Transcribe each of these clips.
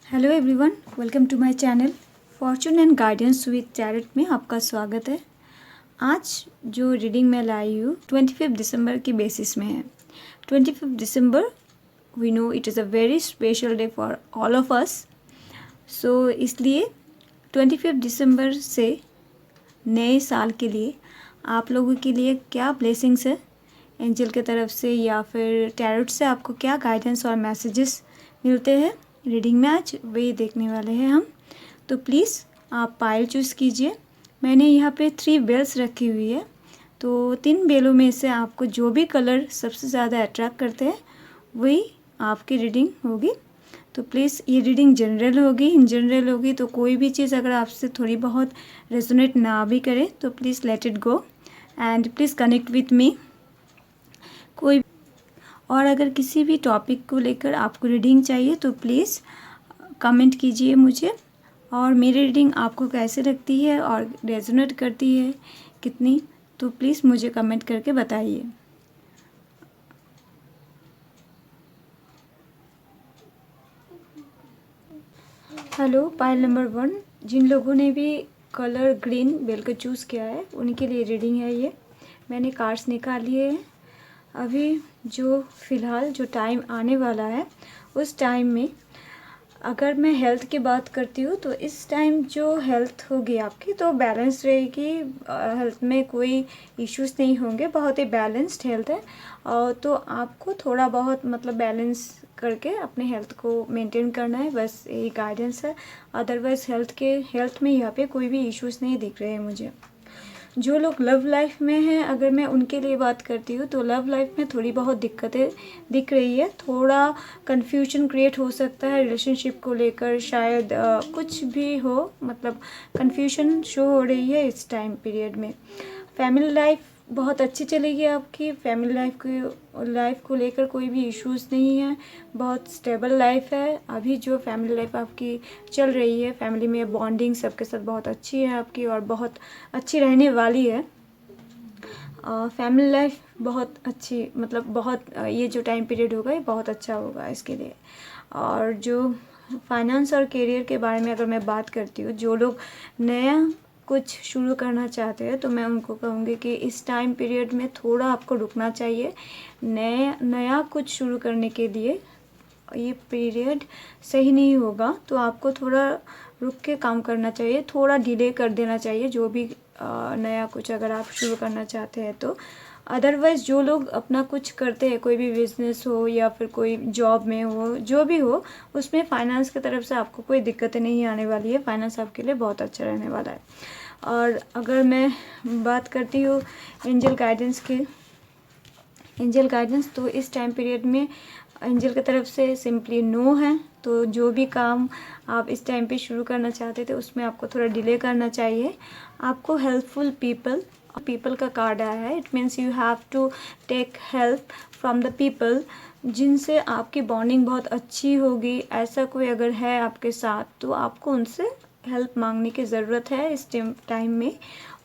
Hello everyone, welcome to my channel fortune and guidance with tarot में आपका स्वागत है। आज जो रीडिंग मैं लाई हूँ 25 दिसंबर की बेसिस में है। 25 दिसंबर we know it is a very special day for all of us. So इसलिए 25 दिसंबर से नए साल के लिए आप लोगों के लिए क्या ब्लेसिंग्स है एंजल की तरफ से या फिर टैरोट से, आपको क्या गाइडेंस और मैसेजेस मिलते हैं रीडिंग में, आज वही देखने वाले हैं हम। तो प्लीज़ आप पायल चूज़ कीजिए। मैंने यहाँ पे 3 बेल्स रखी हुई है, तो 3 बेलों में से आपको जो भी कलर सबसे ज़्यादा अट्रैक्ट करते हैं वही आपकी रीडिंग होगी। तो प्लीज़ ये रीडिंग जनरल होगी। इन जनरल होगी तो कोई भी चीज़ अगर आपसे थोड़ी बहुत रेजोनेट ना भी करे तो please let it go and please connect with me. कोई और अगर किसी भी टॉपिक को लेकर आपको रीडिंग चाहिए तो प्लीज़ कमेंट कीजिए मुझे, और मेरी रीडिंग आपको कैसे लगती है और रेजोनेट करती है कितनी, तो प्लीज़ मुझे कमेंट करके बताइए। हेलो पाइल नंबर 1, जिन लोगों ने भी कलर ग्रीन बेल का चूज़ किया है उनके लिए रीडिंग है ये। मैंने कार्ड्स निकाल लिए हैं। अभी जो फ़िलहाल जो टाइम आने वाला है उस टाइम में अगर मैं हेल्थ की बात करती हूँ तो इस टाइम जो हेल्थ होगी आपकी तो बैलेंस रहेगी। हेल्थ में कोई इश्यूज़ नहीं होंगे, बहुत ही बैलेंस्ड हेल्थ है। तो आपको थोड़ा बहुत मतलब बैलेंस करके अपने हेल्थ को मेंटेन करना है, बस यही गाइडेंस है। अदरवाइज़ हेल्थ में यहाँ पे कोई भी इश्यूज़ नहीं दिख रहे हैं मुझे। जो लोग लव लाइफ में हैं, अगर मैं उनके लिए बात करती हूँ तो लव लाइफ में थोड़ी बहुत दिक्कतें दिख रही है। थोड़ा कन्फ्यूजन क्रिएट हो सकता है रिलेशनशिप को लेकर, शायद कुछ भी हो, मतलब कन्फ्यूजन शो हो रही है इस टाइम पीरियड में। फैमिली लाइफ बहुत अच्छी चलेगी आपकी। फैमिली लाइफ को लेकर कोई भी इश्यूज़ नहीं है, बहुत स्टेबल लाइफ है। अभी जो फैमिली लाइफ आपकी चल रही है, फैमिली में बॉन्डिंग सबके साथ बहुत अच्छी है आपकी और बहुत अच्छी रहने वाली है। फैमिली लाइफ बहुत अच्छी, मतलब बहुत ये जो टाइम पीरियड होगा ये बहुत अच्छा होगा इसके लिए। और जो फाइनेंस और करियर के बारे में अगर मैं बात करती हूँ, जो लोग नया कुछ शुरू करना चाहते हैं तो मैं उनको कहूँगी कि इस टाइम पीरियड में थोड़ा आपको रुकना चाहिए। नया कुछ शुरू करने के लिए ये पीरियड सही नहीं होगा, तो आपको थोड़ा रुक के काम करना चाहिए, थोड़ा डिले कर देना चाहिए जो भी नया कुछ अगर आप शुरू करना चाहते हैं तो। अदरवाइज़ जो लोग अपना कुछ करते हैं, कोई भी बिजनेस हो या फिर कोई जॉब में हो, जो भी हो, उसमें फाइनेंस की तरफ से आपको कोई दिक्कतें नहीं आने वाली है। फाइनेंस आपके लिए बहुत अच्छा रहने वाला है। और अगर मैं बात करती हूँ एंजल गाइडेंस तो इस टाइम पीरियड में एंजल की तरफ से सिंपली नो है। तो जो भी काम आप इस टाइम पे शुरू करना चाहते थे उसमें आपको थोड़ा डिले करना चाहिए। आपको हेल्पफुल पीपल का कार्ड आया है। It means you have to take help from the people जिनसे आपकी बॉन्डिंग बहुत अच्छी होगी। ऐसा कोई अगर है आपके साथ तो आपको उनसे हेल्प मांगने की ज़रूरत है इस टाइम में।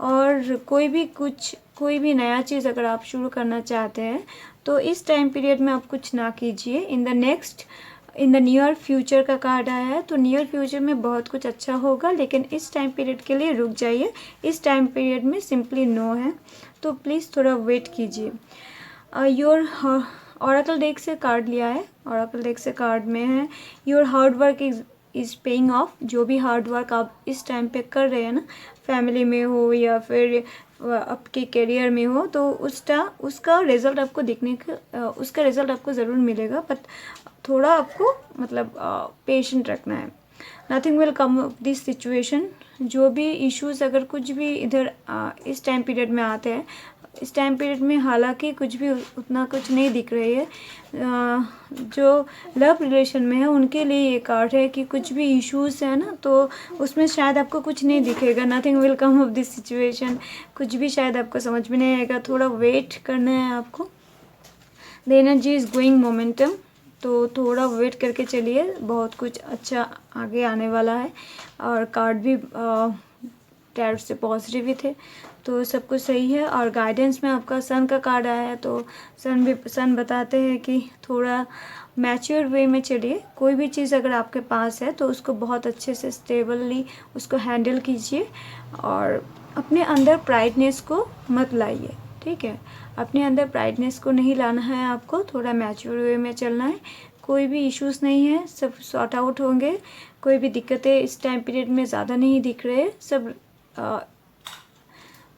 और कोई भी नया चीज़ अगर आप शुरू करना चाहते हैं तो इस टाइम पीरियड में आप कुछ ना कीजिए। इन द नियर फ्यूचर का कार्ड आया है, तो नियर फ्यूचर में बहुत कुछ अच्छा होगा, लेकिन इस टाइम पीरियड के लिए रुक जाइए। इस टाइम पीरियड में सिंपली नो है, तो प्लीज़ थोड़ा वेट कीजिए। योर ऑरेकल डेक से कार्ड लिया है। ऑरेकल डेक से कार्ड में है your hard work is paying off. जो भी हार्ड वर्क आप इस टाइम पे कर रहे हैं ना, फैमिली में हो या फिर आपके करियर में हो, तो उसका रिज़ल्ट आपको ज़रूर मिलेगा। बट थोड़ा आपको मतलब पेशेंट रखना है। Nothing will come of this situation. जो भी इश्यूज़ अगर कुछ भी इधर इस टाइम पीरियड में आते हैं, इस टाइम पीरियड में हालांकि कुछ भी उतना कुछ नहीं दिख रही है। जो लव रिलेशन में है उनके लिए ये कार्ड है कि कुछ भी इश्यूज़ है ना, तो उसमें शायद आपको कुछ नहीं दिखेगा। Nothing will come of this situation. कुछ भी शायद आपको समझ में नहीं आएगा, थोड़ा वेट करना है आपको। The energy is going momentum, तो थोड़ा वेट करके चलिए, बहुत कुछ अच्छा आगे आने वाला है। और कार्ड भी टैरोट से पॉजिटिव ही थे, तो सब कुछ सही है। और गाइडेंस में आपका सन का कार्ड आया है, तो सन बताते हैं कि थोड़ा मैच्योर वे में चलिए। कोई भी चीज़ अगर आपके पास है तो उसको बहुत अच्छे से स्टेबली उसको हैंडल कीजिए और अपने अंदर प्राइडनेस को मत लाइए, ठीक है। अपने अंदर प्राइडनेस को नहीं लाना है आपको, थोड़ा मैच्योर वे में चलना है। कोई भी इश्यूज़ नहीं है, सब सॉर्ट आउट होंगे। कोई भी दिक्कतें इस टाइम पीरियड में ज़्यादा नहीं दिख रहे। सब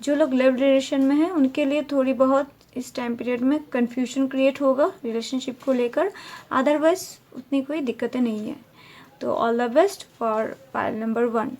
जो लोग लव रिलेशन में हैं उनके लिए थोड़ी बहुत इस टाइम पीरियड में कन्फ्यूजन क्रिएट होगा रिलेशनशिप को लेकर, अदरवाइज उतनी कोई दिक्कतें नहीं है। तो all the best for pile number 1।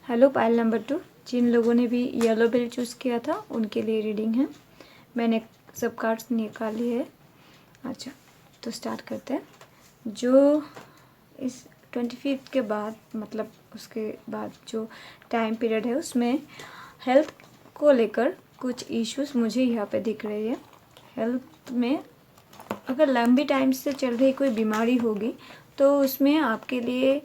Hello pile number 2। जिन लोगों ने भी येलो बेल चूज़ किया था उनके लिए रीडिंग है। मैंने सब कार्ड्स निकाली है। अच्छा, तो स्टार्ट करते हैं। जो इस 25 के बाद, मतलब उसके बाद जो टाइम पीरियड है उसमें हेल्थ को लेकर कुछ इश्यूज मुझे यहाँ पे दिख रही है। हेल्थ में अगर लंबी टाइम से चल रही कोई बीमारी होगी तो उसमें आपके लिए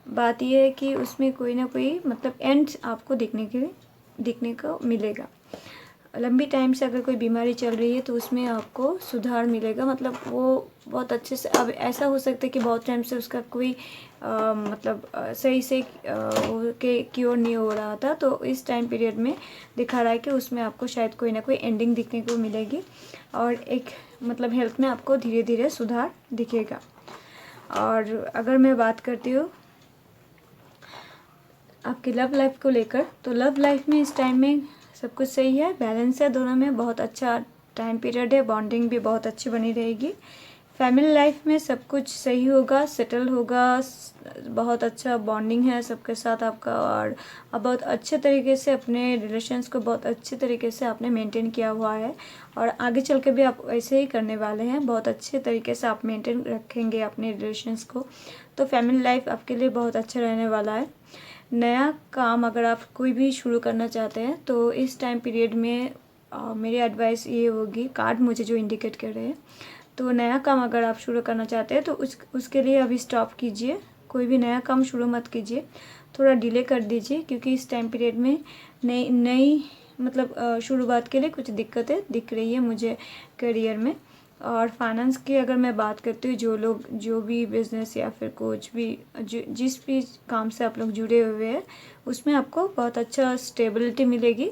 बात यह है कि उसमें कोई ना कोई मतलब एंड आपको दिखने को मिलेगा। लंबी टाइम से अगर कोई बीमारी चल रही है तो उसमें आपको सुधार मिलेगा, मतलब वो बहुत अच्छे से। अब ऐसा हो सकता है कि बहुत टाइम से उसका कोई सही से क्योर नहीं हो रहा था, तो इस टाइम पीरियड में दिखा रहा है कि उसमें आपको शायद कोई ना कोई एंडिंग दिखने को मिलेगी और एक मतलब हेल्थ में आपको धीरे धीरे सुधार दिखेगा। और अगर मैं बात करती हूँ आपकी लव लाइफ को लेकर, तो लव लाइफ में इस टाइम में सब कुछ सही है, बैलेंस है दोनों में, बहुत अच्छा टाइम पीरियड है, बॉन्डिंग भी बहुत अच्छी बनी रहेगी। फैमिली लाइफ में सब कुछ सही होगा, सेटल होगा, बहुत अच्छा बॉन्डिंग है सबके साथ आपका और अब बहुत अच्छे तरीके से अपने रिलेशंस को बहुत अच्छे तरीके से आपने मेंटेन किया हुआ है और आगे चल के भी आप ऐसे ही करने वाले हैं। बहुत अच्छे तरीके से आप मेंटेन रखेंगे अपने रिलेशंस को, तो फैमिली लाइफ आपके लिए बहुत अच्छा रहने वाला है। नया काम अगर आप कोई भी शुरू करना चाहते हैं तो इस टाइम पीरियड में मेरी एडवाइस ये होगी, कार्ड मुझे जो इंडिकेट कर रहे हैं, तो नया काम अगर आप शुरू करना चाहते हैं तो उसके लिए अभी स्टॉप कीजिए, कोई भी नया काम शुरू मत कीजिए, थोड़ा डिले कर दीजिए, क्योंकि इस टाइम पीरियड में नई मतलब शुरुआत के लिए कुछ दिक्कतें दिख रही है मुझे करियर में। और फाइनेंस की अगर मैं बात करती हूँ, जो लोग जो भी बिज़नेस या फिर कुछ भी जिस भी काम से आप लोग जुड़े हुए हैं उसमें आपको बहुत अच्छा स्टेबिलिटी मिलेगी।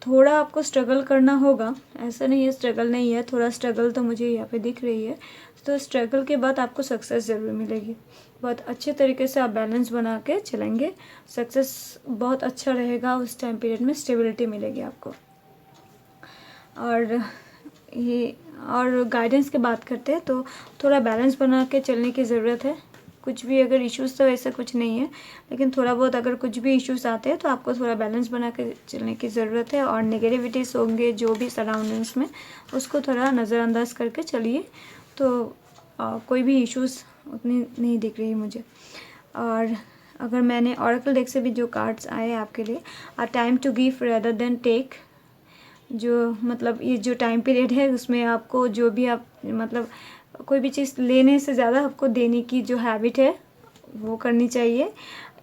थोड़ा आपको स्ट्रगल करना होगा, ऐसा नहीं है स्ट्रगल नहीं है, थोड़ा स्ट्रगल तो मुझे यहाँ पे दिख रही है, तो स्ट्रगल के बाद आपको सक्सेस ज़रूर मिलेगी। बहुत अच्छे तरीके से आप बैलेंस बना के चलेंगे, सक्सेस बहुत अच्छा रहेगा उस टाइम पीरियड में, स्टेबिलिटी मिलेगी आपको। और गाइडेंस की बात करते हैं तो थोड़ा बैलेंस बना के चलने की ज़रूरत है। कुछ भी अगर इश्यूज़ तो ऐसा कुछ नहीं है, लेकिन थोड़ा बहुत अगर कुछ भी इश्यूज़ आते हैं तो आपको थोड़ा बैलेंस बना के चलने की ज़रूरत है। और नेगेटिविटीज़ होंगे जो भी सराउंडिंग्स में, उसको थोड़ा नज़रअंदाज करके चलिए, तो कोई भी इश्यूज़ उतनी नहीं दिख रही मुझे। और अगर मैंने ऑरेकल डेक से भी जो कार्ड्स आए आपके लिए, a time to give rather than take, जो मतलब ये जो टाइम पीरियड है उसमें आपको जो भी आप मतलब कोई भी चीज़ लेने से ज़्यादा आपको देने की जो हैबिट है वो करनी चाहिए।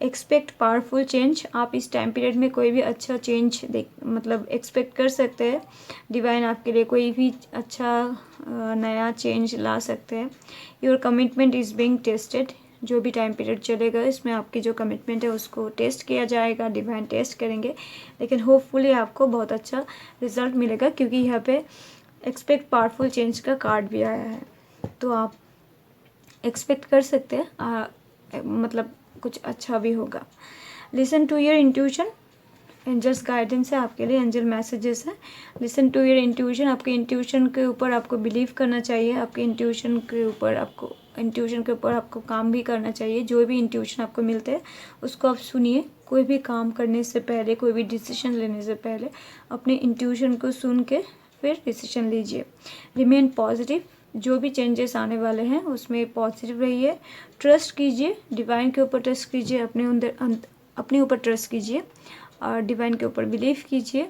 एक्सपेक्ट पावरफुल चेंज, आप इस टाइम पीरियड में कोई भी अच्छा चेंज मतलब एक्सपेक्ट कर सकते हैं। डिवाइन आपके लिए कोई भी अच्छा नया चेंज ला सकते हैं। Your commitment is being tested, जो भी टाइम पीरियड चलेगा इसमें आपकी जो कमिटमेंट है उसको टेस्ट किया जाएगा, डिवाइन टेस्ट करेंगे, लेकिन होपफुली आपको बहुत अच्छा रिजल्ट मिलेगा, क्योंकि यहाँ पे एक्सपेक्ट पावरफुल चेंज का कार्ड भी आया है, तो आप एक्सपेक्ट कर सकते हैं मतलब कुछ अच्छा भी होगा। Listen to your intuition, angels guidance है आपके लिए, एंजल मैसेजेस है। लिसन टू योर इंट्यूशन, आपके इंट्यूशन के ऊपर आपको बिलीव करना चाहिए, आपके इंट्यूशन के ऊपर आपको काम भी करना चाहिए। जो भी इंट्यूशन आपको मिलते हैं उसको आप सुनिए। कोई भी काम करने से पहले, कोई भी डिसीजन लेने से पहले अपने इंट्यूशन को सुन के फिर डिसीजन लीजिए। रिमेन पॉजिटिव, जो भी चेंजेस आने वाले हैं उसमें पॉजिटिव रहिए। ट्रस्ट कीजिए, डिवाइन के ऊपर ट्रस्ट कीजिए, अपने ऊपर ट्रस्ट कीजिए और डिवाइन के ऊपर बिलीव कीजिए।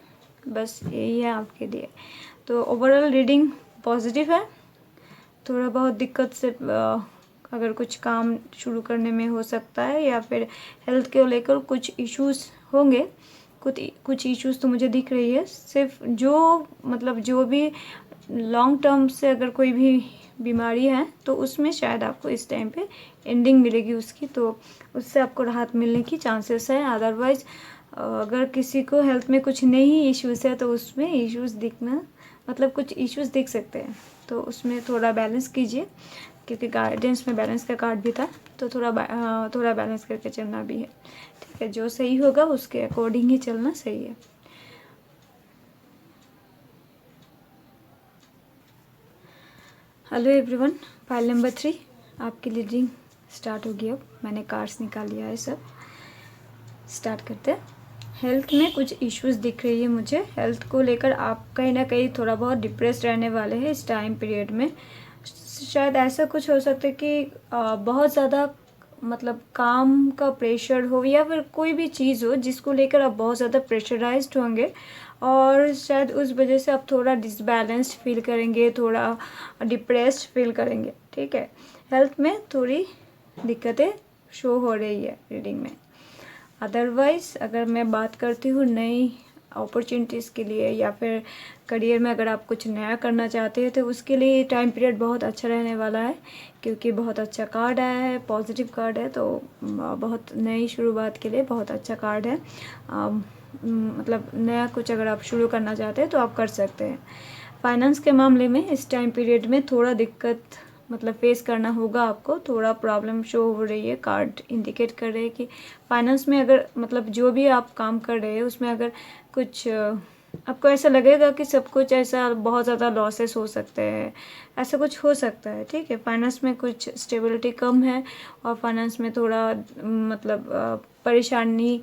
बस यही है आपके लिए। तो ओवरऑल रीडिंग पॉजिटिव है। थोड़ा बहुत दिक्कत से अगर कुछ काम शुरू करने में हो सकता है या फिर हेल्थ को लेकर कुछ इश्यूज़ होंगे, कुछ इश्यूज़ तो मुझे दिख रही है। सिर्फ जो भी लॉन्ग टर्म से अगर कोई भी बीमारी है तो उसमें शायद आपको इस टाइम पे एंडिंग मिलेगी उसकी, तो उससे आपको राहत मिलने की चांसेस है। अदरवाइज़ अगर किसी को हेल्थ में कुछ नहीं इश्यूज़ है तो उसमें इश्यूज़ दिखना मतलब कुछ इश्यूज़ दिख सकते हैं, तो उसमें थोड़ा बैलेंस कीजिए, क्योंकि गाइडेंस में बैलेंस का कार्ड भी था, तो थोड़ा बैलेंस करके चलना भी है। ठीक है, जो सही होगा उसके अकॉर्डिंग ही चलना सही है। हेलो एवरीवन, फाइल नंबर 3 आपकी रीडिंग स्टार्ट होगी। अब मैंने कार्ड्स निकाल लिया है, सब स्टार्ट करते हैं। हेल्थ में कुछ इश्यूज़ दिख रही है मुझे। हेल्थ को लेकर आप कहीं ना कहीं थोड़ा बहुत डिप्रेस रहने वाले हैं इस टाइम पीरियड में। शायद ऐसा कुछ हो सकता है कि बहुत ज़्यादा मतलब काम का प्रेशर हो, या फिर कोई भी चीज़ हो जिसको लेकर आप बहुत ज़्यादा प्रेशराइज्ड होंगे, और शायद उस वजह से आप थोड़ा डिसबैलेंस्ड फील करेंगे, थोड़ा डिप्रेस्ड फील करेंगे। ठीक है, हेल्थ में थोड़ी दिक्कतें शो हो रही है रीडिंग में। अदरवाइज़ अगर मैं बात करती हूँ नई अपॉर्चुनिटीज़ के लिए, या फिर करियर में अगर आप कुछ नया करना चाहते हैं, तो उसके लिए टाइम पीरियड बहुत अच्छा रहने वाला है, क्योंकि बहुत अच्छा कार्ड आया है, पॉजिटिव कार्ड है, तो बहुत नई शुरुआत के लिए बहुत अच्छा कार्ड है। मतलब नया कुछ अगर आप शुरू करना चाहते हैं तो आप कर सकते हैं। फाइनेंस के मामले में इस टाइम पीरियड में थोड़ा दिक्कत मतलब फेस करना होगा आपको, थोड़ा प्रॉब्लम शो हो रही है। कार्ड इंडिकेट कर रहे हैं कि फाइनेंस में अगर मतलब जो भी आप काम कर रहे हैं उसमें अगर कुछ आपको ऐसा लगेगा कि सब कुछ ऐसा बहुत ज़्यादा लॉसेस हो सकते हैं, ऐसा कुछ हो सकता है। ठीक है, फाइनेंस में कुछ स्टेबिलिटी कम है, और फाइनेंस में थोड़ा मतलब परेशानी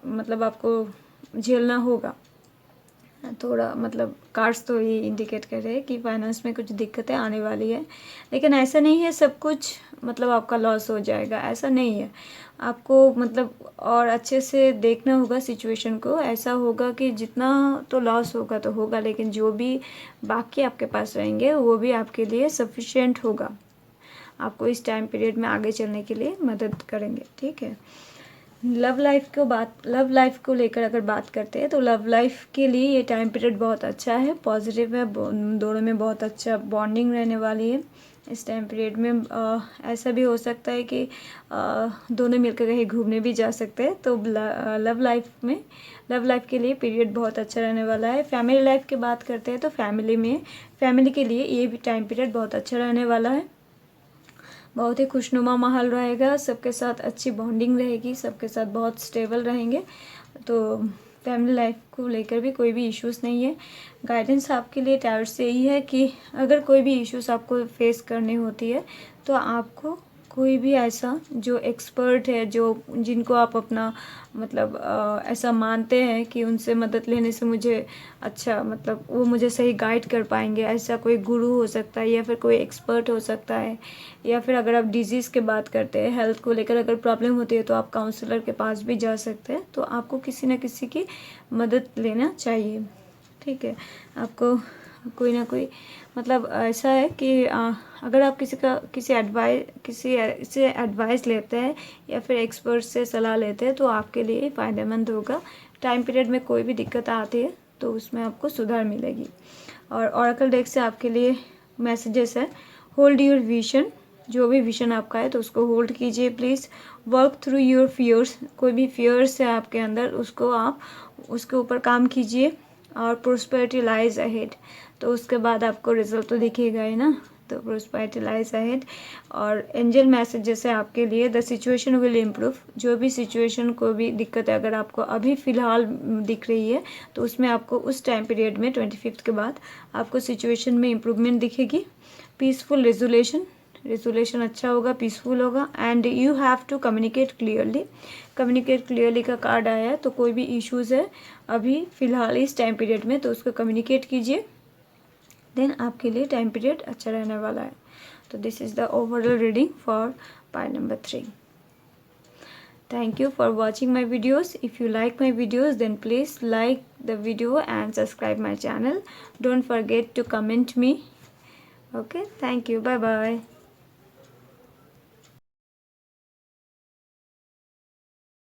मतलब आपको झेलना होगा थोड़ा। मतलब कार्ड्स तो ये इंडिकेट कर रहे हैं कि फाइनेंस में कुछ दिक्कतें आने वाली है, लेकिन ऐसा नहीं है सब कुछ मतलब आपका लॉस हो जाएगा, ऐसा नहीं है। आपको मतलब और अच्छे से देखना होगा सिचुएशन को। ऐसा होगा कि जितना तो लॉस होगा तो होगा, लेकिन जो भी बाकी आपके पास रहेंगे वो भी आपके लिए सफिशिएंट होगा, आपको इस टाइम पीरियड में आगे चलने के लिए मदद करेंगे। ठीक है, लव लाइफ को लेकर अगर बात करते हैं तो लव लाइफ के लिए ये टाइम पीरियड बहुत अच्छा है, पॉजिटिव है, दोनों में बहुत अच्छा बॉन्डिंग रहने वाली है इस टाइम पीरियड में। ऐसा भी हो सकता है कि दोनों मिलकर कहीं घूमने भी जा सकते हैं, तो लव लाइफ के लिए पीरियड बहुत अच्छा रहने वाला है। फैमिली लाइफ की बात करते हैं तो फैमिली के लिए ये भी टाइम पीरियड बहुत अच्छा रहने वाला है। बहुत ही खुशनुमा माहौल रहेगा, सबके साथ अच्छी बॉन्डिंग रहेगी, सबके साथ बहुत स्टेबल रहेंगे, तो फैमिली लाइफ को लेकर भी कोई भी इश्यूज़ नहीं है। गाइडेंस आपके लिए टैरोट से यही है कि अगर कोई भी इश्यूज़ आपको फेस करनी होती है तो आपको कोई भी ऐसा जो एक्सपर्ट है, जो जिनको आप अपना मतलब ऐसा मानते हैं कि उनसे मदद लेने से मुझे अच्छा मतलब वो मुझे सही गाइड कर पाएंगे, ऐसा कोई गुरु हो सकता है, या फिर कोई एक्सपर्ट हो सकता है, या फिर अगर आप डिजीज़ की बात करते हैं, हेल्थ को लेकर अगर प्रॉब्लम होती है तो आप काउंसलर के पास भी जा सकते हैं। तो आपको किसी न किसी की मदद लेना चाहिए। ठीक है, आपको कोई ना कोई मतलब ऐसा है कि अगर आप किसी से एडवाइस लेते हैं या फिर एक्सपर्ट से सलाह लेते हैं तो आपके लिए फ़ायदेमंद होगा। टाइम पीरियड में कोई भी दिक्कत आती है तो उसमें आपको सुधार मिलेगी। और ओरेकल डेक से आपके लिए मैसेजेस है, होल्ड योर विजन। जो भी विजन आपका है तो उसको होल्ड कीजिए please. Work through your fears, कोई भी फियर्स है आपके अंदर उसको आप उसके ऊपर काम कीजिए। और प्रोस्पेरिटी लाइज अहेड, तो उसके बाद आपको रिजल्ट तो दिखेगा ही ना, तो प्रोस्पेरिटी लाइज अहेड। और एंजल मैसेज जैसे आपके लिए द सिचुएशन विल इम्प्रूव, जो भी सिचुएशन को भी दिक्कत है अगर आपको अभी फ़िलहाल दिख रही है तो उसमें आपको उस टाइम पीरियड में 25 के बाद आपको सिचुएशन में इम्प्रूवमेंट दिखेगी। पीसफुल रेजोल्यूशन अच्छा होगा, पीसफुल होगा। And you have to communicate clearly का कार्ड आया है, तो कोई भी इश्यूज़ है अभी फ़िलहाल इस टाइम पीरियड में तो उसको कम्युनिकेट कीजिए, देन आपके लिए टाइम पीरियड अच्छा रहने वाला है। तो this is the overall reading for pile number 3. Thank you for watching my videos. If you like my videos, then please like the video and subscribe my channel. Don't forget to comment me. Okay, thank you. Bye bye.